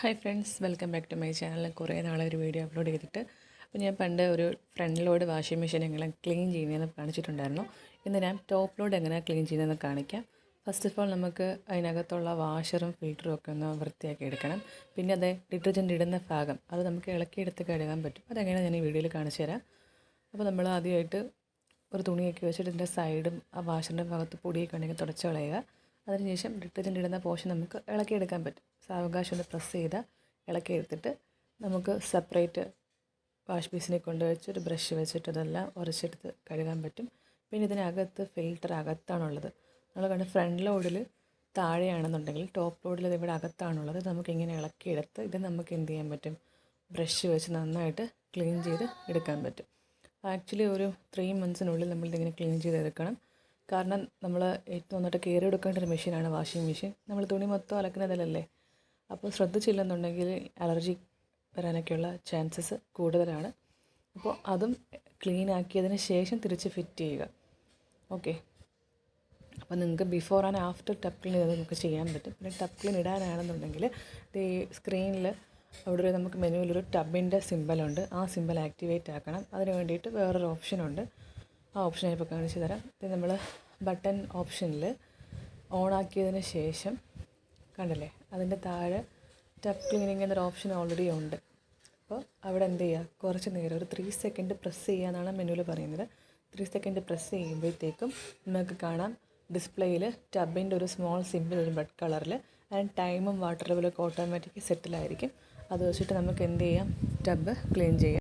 Hi friends, welcome back to my channel. കുറേ നാളെ ഒരു വീഡിയോ അപ്ലോഡ് ചെയ്തിട്ട്. അപ്പോൾ ഞാൻ പണ്ട് ഒരു ഫ്രണ്ട് ലോഡ് വാഷിംഗ് മെഷീൻ എങ്ങനെ ക്ലീൻ ചെയ്യുന്നതെന്ന് കാണിച്ചിട്ടുണ്ടായിരുന്നു. ഇന്ന് ഞാൻ ടോപ്പ് ലോഡ് എങ്ങനെ ക്ലീൻ ചെയ്യുന്നതെന്ന് കാണിക്കാം. ഫസ്റ്റ് ഓഫ് ഓൾ നമുക്ക് അതിനകത്തുള്ള വാഷറും ഫിൽറ്ററും ഒക്കെ ഒന്ന് വൃത്തിയാക്കി എടുക്കണം. പിന്നെ അത് ഡിറ്റർജൻറ്റ് ഇടുന്ന ഭാഗം അത് നമുക്ക് ഇളക്കിയെടുത്ത് കഴുകാൻ പറ്റും. അതെങ്ങനെ ഞാൻ ഈ വീഡിയോയിൽ കാണിച്ചു തരാം. അപ്പോൾ നമ്മൾ ആദ്യമായിട്ട് ഒരു തുണിയൊക്കെ വെച്ചിട്ട് ഇതിൻ്റെ സൈഡും ആ വാഷറിൻ്റെ ഭാഗത്ത് പൊടിയൊക്കെ ഉണ്ടെങ്കിൽ തുടച്ച് കളയുക. അതിനുശേഷം ഡിറ്റർജൻറ്റ് ഇടുന്ന പോർഷൻ നമുക്ക് ഇളക്കിയെടുക്കാൻ പറ്റും. സാവകാശം ഒന്ന് പ്രസ് ചെയ്താൽ ഇളക്കിയെടുത്തിട്ട് നമുക്ക് സെപ്പറേറ്റ് വാഷ് ബേസിനെ കൊണ്ടുവച്ച് ഒരു ബ്രഷ് വെച്ചിട്ട് ഇതെല്ലാം ഉരച്ചെടുത്ത് കഴുകാൻ പറ്റും. പിന്നെ ഇതിനകത്ത് ഫിൽറ്റർ അകത്താണുള്ളത്. നമ്മൾ കണ്ട് ഫ്രണ്ട് ലോഡിൽ താഴെയാണെന്നുണ്ടെങ്കിൽ ടോപ്പ് ലോഡിൽ ഇത് ഇവിടെ അകത്താണുള്ളത്. നമുക്കിങ്ങനെ ഇളക്കിയെടുത്ത് ഇത് നമുക്ക് എന്ത് ചെയ്യാൻ പറ്റും, ബ്രഷ് വെച്ച് നന്നായിട്ട് ക്ലീൻ ചെയ്ത് എടുക്കാൻ പറ്റും. ആക്ച്വലി ഒരു 3 monthsനുള്ളിൽ നമ്മളിതിങ്ങനെ ക്ലീൻ ചെയ്തെടുക്കണം. കാരണം നമ്മൾ ഏറ്റവും നന്നായിട്ട് കെയർ എടുക്കേണ്ട ഒരു മെഷീനാണ് വാഷിംഗ് മെഷീൻ. നമ്മൾ തുണി മൊത്തം അലക്കുന്നതിലല്ലേ. അപ്പോൾ ശ്രദ്ധിച്ചില്ലെന്നുണ്ടെങ്കിൽ അലർജി വരാനൊക്കെയുള്ള ചാൻസസ് കൂടുതലാണ്. അപ്പോൾ അതും ക്ലീൻ ആക്കിയതിന് ശേഷം തിരിച്ച് ഫിറ്റ് ചെയ്യുക. ഓക്കെ, അപ്പോൾ നിങ്ങൾക്ക് before and after tub clean ചെയ്ത് നമുക്ക് ചെയ്യാൻ പറ്റും. പിന്നെ ടബ് ക്ലീൻ ഇടാനാണെന്നുണ്ടെങ്കിൽ ഈ സ്ക്രീനിൽ അവിടെ നമുക്ക് മെനുവിലൊരു ടബിൻ്റെ സിമ്പലുണ്ട്. ആ സിമ്പൽ ആക്ടിവേറ്റ് ആക്കണം. അതിന് വേണ്ടിയിട്ട് വേറൊരു ഓപ്ഷനുണ്ട്. ആ ഓപ്ഷൻ ഞാനിപ്പോൾ കാണിച്ചു തരാം. ഇത് നമ്മൾ ബട്ടൺ ഓപ്ഷനിൽ ഓണാക്കിയതിന് ശേഷം കണ്ടല്ലേ, അതിൻ്റെ താഴെ ടബ് ക്ലീനിങ് എന്നൊരു ഓപ്ഷൻ ഓൾറെഡി ഉണ്ട്. അപ്പോൾ അവിടെ എന്ത് ചെയ്യുക, കുറച്ച് നേരം ഒരു 3 seconds പ്രസ് ചെയ്യുക എന്നാണ് മെനുവിൽ പറയുന്നത്. 3 seconds പ്രസ് ചെയ്യുമ്പോഴത്തേക്കും നമുക്ക് കാണാം ഡിസ്പ്ലേയിൽ ടബിൻ്റെ ഒരു സ്മോൾ സിമ്പിൾ ഒരു റെഡ് കളറിൽ. അതിന് ടൈമും വാട്ടർ ലെവലൊക്കെ ഓട്ടോമാറ്റിക് സെറ്റിലായിരിക്കും. അത് വെച്ചിട്ട് നമുക്ക് എന്ത് ചെയ്യാം, ടബ് ക്ലീൻ ചെയ്യാം.